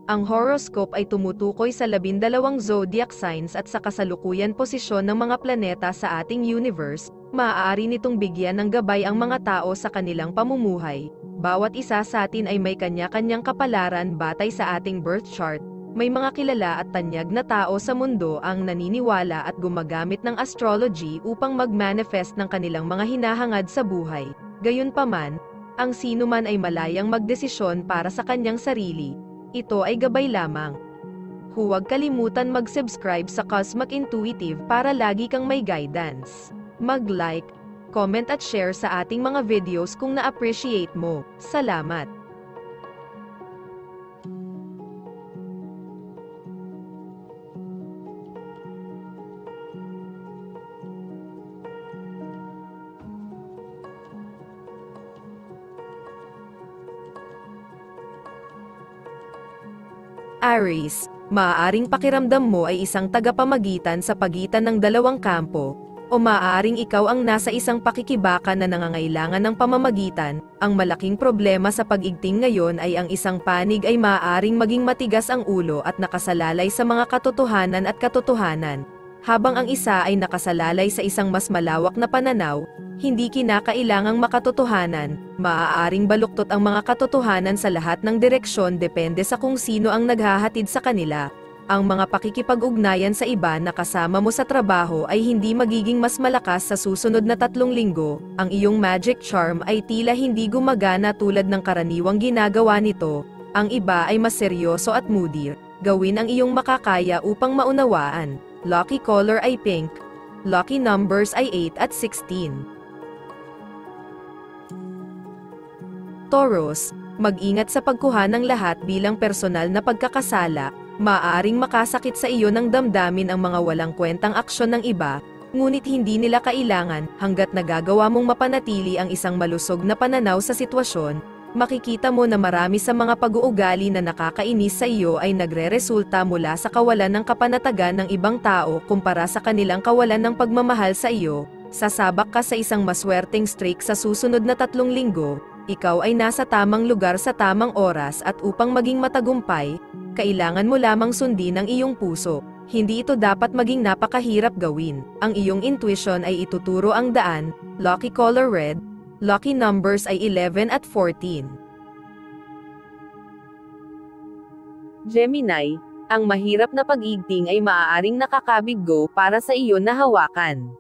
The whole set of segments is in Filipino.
Ang horoscope ay tumutukoy sa 12 zodiac signs at sa kasalukuyan posisyon ng mga planeta sa ating universe. Maaari nitong bigyan ng gabay ang mga tao sa kanilang pamumuhay. Bawat isa sa atin ay may kanya-kanyang kapalaran batay sa ating birth chart. May mga kilala at tanyag na tao sa mundo ang naniniwala at gumagamit ng astrology upang mag-manifest ng kanilang mga hinahangad sa buhay. Gayunpaman, ang sino man ay malayang magdesisyon para sa kanyang sarili. Ito ay gabay lamang. Huwag kalimutan mag-subscribe sa Cosmic Intuitive para lagi kang may guidance. Mag-like, comment at share sa ating mga videos kung na-appreciate mo. Salamat! Aries, maaaring pakiramdam mo ay isang tagapamagitan sa pagitan ng dalawang kampo, o maaaring ikaw ang nasa isang pakikibakan na nangangailangan ng pamamagitan. Ang malaking problema sa pag-igting ngayon ay ang isang panig ay maaaring maging matigas ang ulo at nakasalalay sa mga katotohanan at katotohanan, habang ang isa ay nakasalalay sa isang mas malawak na pananaw. Hindi kinakailangang makatotohanan, maaaring baluktot ang mga katotohanan sa lahat ng direksyon depende sa kung sino ang naghahatid sa kanila. Ang mga pakikipag-ugnayan sa iba na kasama mo sa trabaho ay hindi magiging mas malakas sa susunod na 3 linggo. Ang iyong magic charm ay tila hindi gumagana tulad ng karaniwang ginagawa nito. Ang iba ay mas seryoso at moody. Gawin ang iyong makakaya upang maunawaan. Lucky color ay pink. Lucky numbers ay 8 at 16. Taurus, mag-ingat sa pagkuha ng lahat bilang personal na pagkakasala. Maaaring makasakit sa iyo ng damdamin ang mga walang kwentang aksyon ng iba, ngunit hindi nila kailangan. Hanggat nagagawa mong mapanatili ang isang malusog na pananaw sa sitwasyon, makikita mo na marami sa mga pag-uugali na nakakainis sa iyo ay nagreresulta mula sa kawalan ng kapanatagan ng ibang tao kumpara sa kanilang kawalan ng pagmamahal sa iyo. Sasabak ka sa isang maswerteng streak sa susunod na 3 linggo. Ikaw ay nasa tamang lugar sa tamang oras at upang maging matagumpay, kailangan mo lamang sundin ang iyong puso. Hindi ito dapat maging napakahirap gawin. Ang iyong intuition ay ituturo ang daan. Lucky color red. Lucky numbers ay 11 at 14. Gemini, ang mahirap na pag-igting ay maaaring nakakabiggo para sa iyo na hawakan.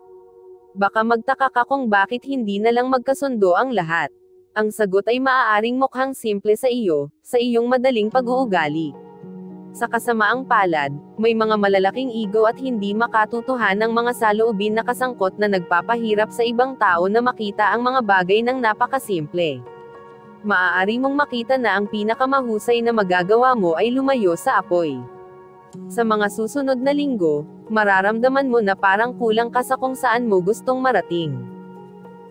Baka magtaka ka kung bakit hindi na lang magkasundo ang lahat. Ang sagot ay maaaring mukhang simple sa iyo, sa iyong madaling pag-uugali. Sa kasamaang palad, may mga malalaking ego at hindi makatutuhanang mga saloobin na kasangkot na nagpapahirap sa ibang tao na makita ang mga bagay ng napakasimple. Maaari mong makita na ang pinakamahusay na magagawa mo ay lumayo sa apoy. Sa mga susunod na linggo, mararamdaman mo na parang kulang ka sa kung saan mo gustong marating.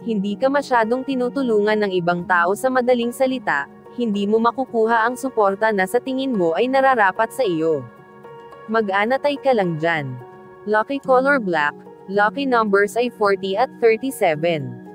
Hindi ka masyadong tinutulungan ng ibang tao, sa madaling salita, hindi mo makukuha ang suporta na sa tingin mo ay nararapat sa iyo. Mag-anatay ka lang dyan. Lucky color black. Lucky numbers ay 40 at 37.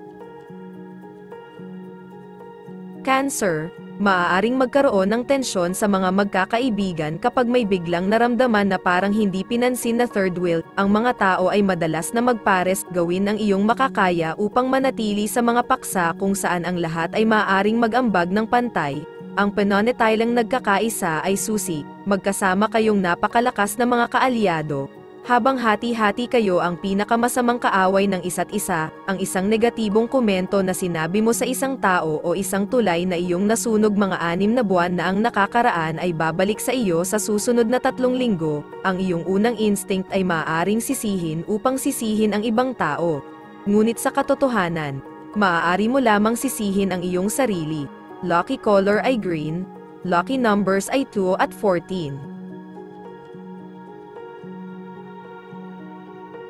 Cancer, maaaring magkaroon ng tensyon sa mga magkakaibigan kapag may biglang naramdaman na parang hindi pinansin na third wheel. Ang mga tao ay madalas na magpares. Gawin ang iyong makakaya upang manatili sa mga paksa kung saan ang lahat ay maaaring mag-ambag ng pantay. Ang pananatiling nagkakaisa ay susi. Magkasama kayong napakalakas na mga kaalyado. Habang hati-hati kayo ang pinakamasamang kaaway ng isa't isa, ang isang negatibong komento na sinabi mo sa isang tao o isang tulay na iyong nasunog mga 6 na buwan na ang nakakaraan ay babalik sa iyo sa susunod na 3 linggo. Ang iyong unang instinct ay maaaring sisihin upang sisihin ang ibang tao. Ngunit sa katotohanan, maaari mo lamang sisihin ang iyong sarili. Lucky color ay green. Lucky numbers ay 2 at 14.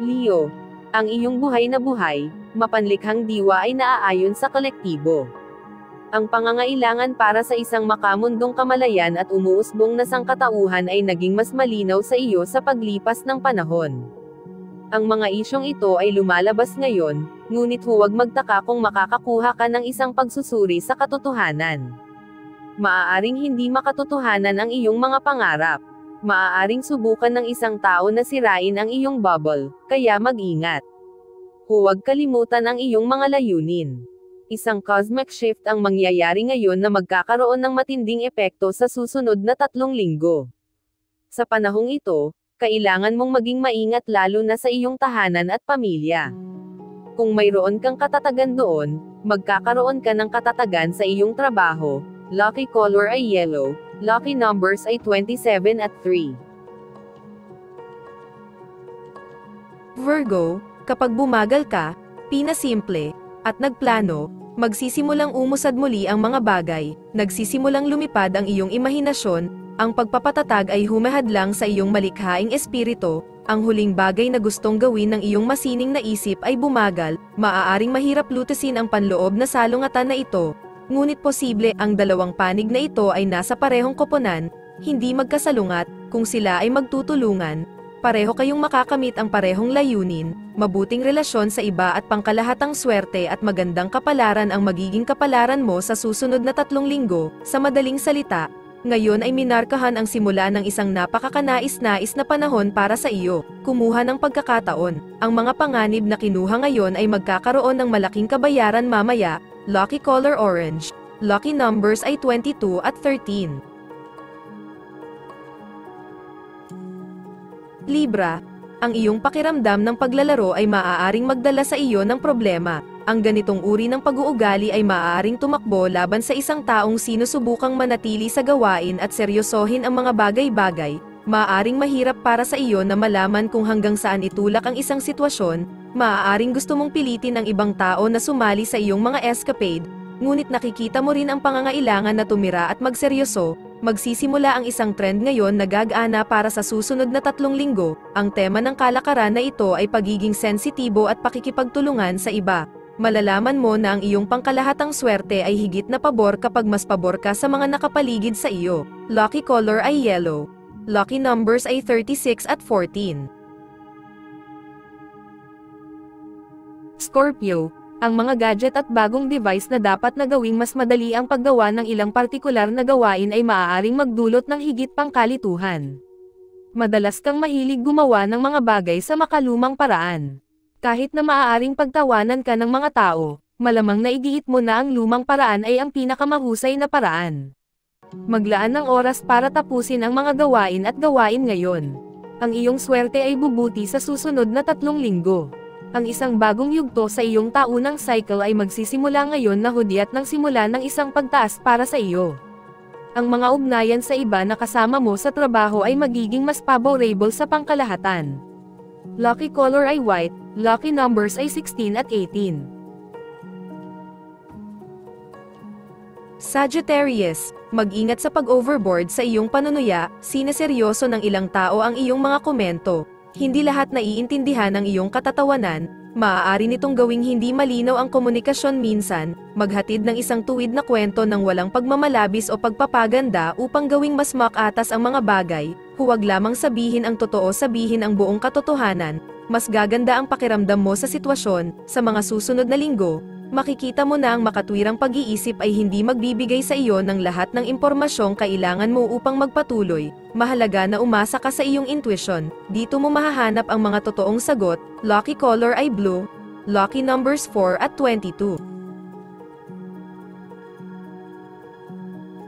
Leo, ang iyong buhay na buhay, mapanlikhang diwa ay naaayon sa kolektibo. Ang pangangailangan para sa isang makamundong kamalayan at umuusbong na sangkatauhan ay naging mas malinaw sa iyo sa paglipas ng panahon. Ang mga isyong ito ay lumalabas ngayon, ngunit huwag magtaka kung makakakuha ka ng isang pagsusuri sa katotohanan. Maaaring hindi makatotohanan ang iyong mga pangarap. Maaaring subukan ng isang tao na sirain ang iyong bubble, kaya mag-ingat. Huwag kalimutan ang iyong mga layunin. Isang cosmic shift ang mangyayari ngayon na magkakaroon ng matinding epekto sa susunod na 3 linggo. Sa panahong ito, kailangan mong maging maingat lalo na sa iyong tahanan at pamilya. Kung mayroon kang katatagan doon, magkakaroon ka ng katatagan sa iyong trabaho. Lucky color ay yellow, lucky numbers ay 27 at 3. Virgo, kapag bumagal ka, pinasimple, at nagplano, magsisimulang umusad muli ang mga bagay, nagsisimulang lumipad ang iyong imahinasyon, ang pagpapatatag ay humahadlang sa iyong malikhaing espiritu, ang huling bagay na gustong gawin ng iyong masining na isip ay bumagal, maaaring mahirap lutasin ang panloob na salungatan na ito, ngunit posible ang dalawang panig na ito ay nasa parehong koponan, hindi magkasalungat, kung sila ay magtutulungan, pareho kayong makakamit ang parehong layunin, mabuting relasyon sa iba at pangkalahatang swerte at magandang kapalaran ang magiging kapalaran mo sa susunod na 3 linggo, sa madaling salita. Ngayon ay minarkahan ang simula ng isang napakakanais-nais na panahon para sa iyo, kumuha ng pagkakataon, ang mga panganib na kinuha ngayon ay magkakaroon ng malaking kabayaran mamaya, lucky color orange, lucky numbers ay 22 at 13. Libra, ang iyong pakiramdam ng paglalaro ay maaaring magdala sa iyo ng problema. Ang ganitong uri ng pag-uugali ay maaaring tumakbo laban sa isang taong sinusubukang manatili sa gawain at seryosohin ang mga bagay-bagay. Maaaring mahirap para sa iyo na malaman kung hanggang saan itulak ang isang sitwasyon, maaaring gusto mong pilitin ang ibang tao na sumali sa iyong mga escapade, ngunit nakikita mo rin ang pangangailangan na tumira at magseryoso. Magsisimula ang isang trend ngayon na gagana para sa susunod na 3 linggo. Ang tema ng kalakaran na ito ay pagiging sensitibo at pakikipagtulungan sa iba. Malalaman mo na ang iyong pangkalahatang swerte ay higit na pabor kapag mas pabor ka sa mga nakapaligid sa iyo. Lucky color ay yellow. Lucky numbers ay 36 at 14. Scorpio, ang mga gadget at bagong device na dapat na gawing mas madali ang paggawa ng ilang partikular na gawain ay maaaring magdulot ng higit pang kalituhan. Madalas kang mahilig gumawa ng mga bagay sa makalumang paraan. Kahit na maaaring pagtawanan ka ng mga tao, malamang naigiit mo na ang lumang paraan ay ang pinakamahusay na paraan. Maglaan ng oras para tapusin ang mga gawain at gawain ngayon. Ang iyong swerte ay bubuti sa susunod na 3 linggo. Ang isang bagong yugto sa iyong taunang cycle ay magsisimula ngayon na hudyat ng simula ng isang pagtaas para sa iyo. Ang mga ugnayan sa iba na kasama mo sa trabaho ay magiging mas favorable sa pangkalahatan. Lucky color ay white, lucky numbers ay 16 at 18. Sagittarius, mag-ingat sa pag-overboard sa iyong panunuya, sineseryoso ng ilang tao ang iyong mga komento. Hindi lahat naiintindihan ang iyong katatawanan, maaari nitong gawing hindi malinaw ang komunikasyon minsan, maghatid ng isang tuwid na kwento ng walang pagmamalabis o pagpapaganda upang gawing mas makatas ang mga bagay, huwag lamang sabihin ang totoo, sabihin ang buong katotohanan, mas gaganda ang pakiramdam mo sa sitwasyon, sa mga susunod na linggo. Makikita mo na ang makatwirang pag-iisip ay hindi magbibigay sa iyo ng lahat ng impormasyong kailangan mo upang magpatuloy. Mahalaga na umasa ka sa iyong intuition. Dito mo mahahanap ang mga totoong sagot. Lucky color ay blue. Lucky numbers 4 at 22.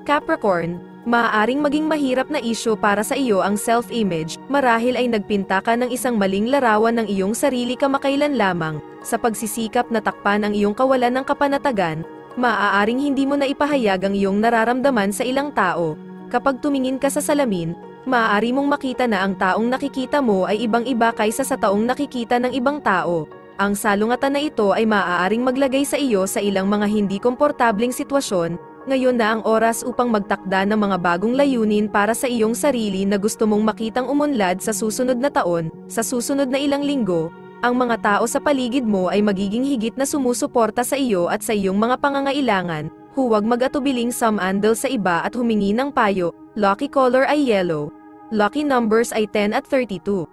Capricorn, maaaring maging mahirap na isyu para sa iyo ang self-image, marahil ay nagpinta ka ng isang maling larawan ng iyong sarili kamakailan lamang. Sa pagsisikap na takpan ang iyong kawalan ng kapanatagan, maaaring hindi mo na ipahayag ang iyong nararamdaman sa ilang tao. Kapag tumingin ka sa salamin, maaari mong makita na ang taong nakikita mo ay ibang-iba kaysa sa taong nakikita ng ibang tao. Ang salungatan na ito ay maaaring maglagay sa iyo sa ilang mga hindi komportableng sitwasyon. Ngayon na ang oras upang magtakda ng mga bagong layunin para sa iyong sarili na gusto mong makitang umunlad sa susunod na taon, sa susunod na ilang linggo. Ang mga tao sa paligid mo ay magiging higit na sumusuporta sa iyo at sa iyong mga pangangailangan. Huwag mag-atubiling sumandal sa iba at humingi ng payo. Lucky color ay yellow. Lucky numbers ay 10 at 32.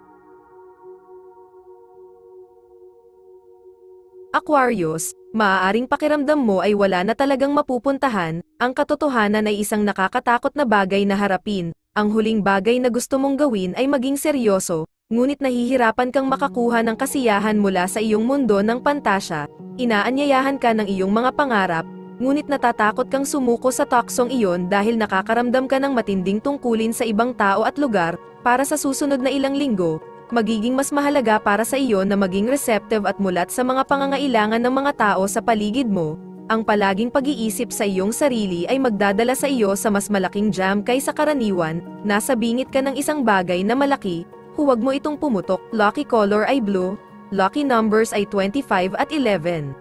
Aquarius, maaaring pakiramdam mo ay wala na talagang mapupuntahan, Ang katotohanan ay isang nakakatakot na bagay na harapin. Ang huling bagay na gusto mong gawin ay maging seryoso, ngunit nahihirapan kang makakuha ng kasiyahan mula sa iyong mundo ng pantasya. Inaanyayahan ka ng iyong mga pangarap, ngunit natatakot kang sumuko sa tuksong iyon dahil nakakaramdam ka ng matinding tungkulin sa ibang tao at lugar. Para sa susunod na ilang linggo, magiging mas mahalaga para sa iyo na maging receptive at mulat sa mga pangangailangan ng mga tao sa paligid mo. Ang palaging pag-iisip sa iyong sarili ay magdadala sa iyo sa mas malaking jam kaysa karaniwan. Nasa bingit ka ng isang bagay na malaki, huwag mo itong pumutok. Lucky color ay blue. Lucky numbers ay 25 at 11.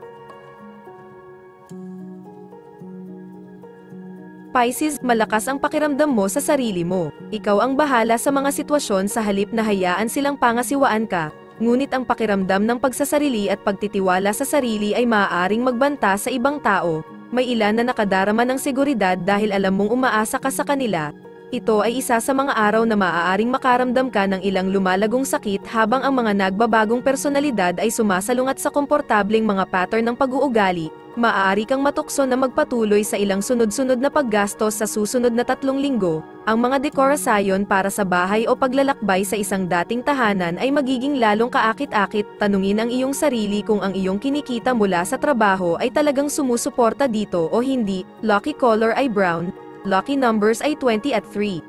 Pisces, malakas ang pakiramdam mo sa sarili mo. Ikaw ang bahala sa mga sitwasyon sa halip na hayaan silang pangasiwaan ka. Ngunit ang pakiramdam ng pagsasarili at pagtitiwala sa sarili ay maaaring magbanta sa ibang tao. May ilan na nakadarama ng seguridad dahil alam mong umaasa ka sa kanila. Ito ay isa sa mga araw na maaaring makaramdam ka ng ilang lumalagong sakit habang ang mga nagbabagong personalidad ay sumasalungat sa komportableng mga pattern ng pag-uugali. Maaari kang matukso na magpatuloy sa ilang sunod-sunod na paggastos sa susunod na 3 linggo. Ang mga dekorasyon para sa bahay o paglalakbay sa isang dating tahanan ay magiging lalong kaakit-akit. Tanungin ang iyong sarili kung ang iyong kinikita mula sa trabaho ay talagang sumusuporta dito o hindi. Lucky color ay brown. Lucky numbers ay 20 at 3.